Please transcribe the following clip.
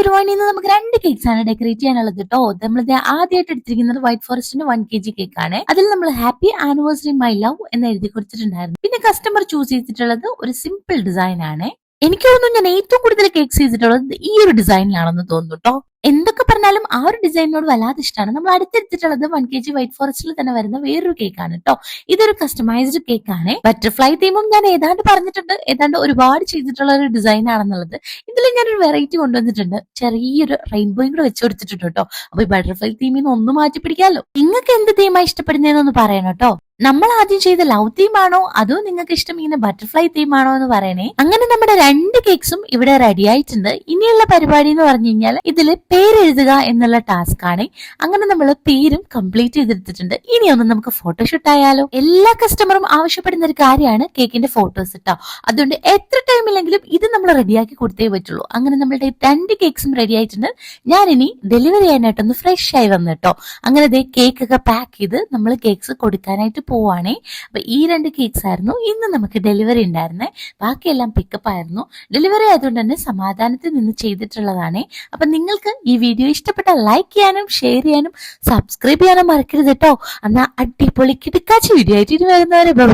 everyone, ഇന്ന് നമുക്ക് രണ്ട് കേക്ക്സ് ആണ് ഡെക്കറേറ്റ് ചെയ്യാനുള്ളത് കേട്ടോ. നമ്മളിത് ആദ്യമായിട്ട് എടുത്തിരിക്കുന്നത് വൈറ്റ് ഫോറസ്റ്റിന്റെ 1 kg കേക്ക് ആണ്. അതിൽ നമ്മൾ ഹാപ്പി ആനിവേഴ്സറി മൈ ലവ് എന്ന് എഴുതി കൊടുത്തിട്ടുണ്ടായിരുന്നു. പിന്നെ കസ്റ്റമർ ചൂസ് ചെയ്തിട്ടുള്ളത് ഒരു സിമ്പിൾ ഡിസൈൻ ആണ്. എനിക്ക് തോന്നുന്നു ഞാൻ ഏറ്റവും കൂടുതൽ കേക്ക്സ് ചെയ്തിട്ടുള്ളത് ഈ ഒരു ഡിസൈനിലാണെന്ന് തോന്നുന്നു കേട്ടോ. എന്തൊക്കെ പറഞ്ഞാലും ആ ഒരു ഡിസൈനിനോട് വല്ലാതെ ഇഷ്ടമാണ്. നമ്മൾ അടുത്തെടുത്തിട്ടുള്ളത് 1 kg വൈറ്റ് ഫോറസ്റ്റിൽ തന്നെ വരുന്ന വേറൊരു കേക്കാണ് കേട്ടോ. ഇതൊരു കസ്റ്റമൈസ്ഡ് കേക്ക് ആണ്. ബട്ടർഫ്ലൈ തീമും ഞാൻ ഏതാണ്ട് പറഞ്ഞിട്ടുണ്ട്, ഏതാണ്ട് ഒരുപാട് ചെയ്തിട്ടുള്ള ഒരു ഡിസൈൻ ആണെന്നുള്ളത്. ഇതിൽ ഞാനൊരു വെറൈറ്റി കൊണ്ടുവന്നിട്ടുണ്ട്, ചെറിയൊരു റെയിൻബോയും കൂടെ വെച്ച് കൊടുത്തിട്ടുണ്ട് കേട്ടോ. അപ്പൊ ഈ ബട്ടർഫ്ലൈ തീമിൽ നിന്ന് ഒന്ന് മാറ്റി പിടിക്കാമല്ലോ. നിങ്ങൾക്ക് എന്ത് തീമാ ഇഷ്ടപ്പെടുന്നതെന്നൊന്ന് പറയണം കേട്ടോ. നമ്മൾ ആദ്യം ചെയ്ത ലവ് തീം ആണോ അതോ നിങ്ങൾക്ക് ഇഷ്ടം ഇങ്ങനെ ബട്ടർഫ്ലൈ തീം ആണോ എന്ന് പറയണേ. അങ്ങനെ നമ്മുടെ രണ്ട് കേക്ക്സും ഇവിടെ റെഡി ആയിട്ടുണ്ട്. ഇനിയുള്ള പരിപാടി എന്ന് പറഞ്ഞു കഴിഞ്ഞാൽ ഇതില് പേരെഴുതുക എന്നുള്ള ടാസ്ക് ആണ്. അങ്ങനെ നമ്മൾ പേരും കംപ്ലീറ്റ് ചെയ്തെടുത്തിട്ടുണ്ട്. ഇനി ഒന്ന് നമുക്ക് ഫോട്ടോഷൂട്ട് ആയാലോ. എല്ലാ കസ്റ്റമറും ആവശ്യപ്പെടുന്ന ഒരു കാര്യമാണ് കേക്കിന്റെ ഫോട്ടോസ് കേട്ടോ. അതുകൊണ്ട് എത്ര ടൈമില്ലെങ്കിലും ഇത് നമ്മൾ റെഡിയാക്കി കൊടുത്തേ പറ്റുള്ളൂ. അങ്ങനെ നമ്മളുടെ രണ്ട് കേക്ക്സും റെഡി ആയിട്ടുണ്ട്. ഞാൻ ഇനി ഡെലിവറി ചെയ്യാനായിട്ടൊന്ന് ഫ്രഷ് ആയി വന്നു കേട്ടോ. അങ്ങനെ കേക്ക് ഒക്കെ പാക്ക് ചെയ്ത് നമ്മൾ കേക്ക്സ് കൊടുക്കാനായിട്ട് പോവാണേ. അപ്പൊ ഈ രണ്ട് കേക്ക്സ് ആയിരുന്നു ഇന്ന് നമുക്ക് ഡെലിവറി ഉണ്ടായിരുന്നേ. ബാക്കിയെല്ലാം പിക്കപ്പ് ആയിരുന്നു. ഡെലിവറി ആയതുകൊണ്ട് തന്നെ സമാധാനത്തിൽ നിന്ന് ചെയ്തിട്ടുള്ളതാണ്. അപ്പൊ നിങ്ങൾക്ക് ഈ വീഡിയോ ഇഷ്ടപ്പെട്ടാൽ ലൈക്ക് ചെയ്യാനും ഷെയർ ചെയ്യാനും സബ്സ്ക്രൈബ് ചെയ്യാനും മറക്കരുത് കേട്ടോ. എന്നാ അടിപൊളി കിടക്കാച്ച വീഡിയോ ആയിട്ട് വരുന്നവരെ ബൈ.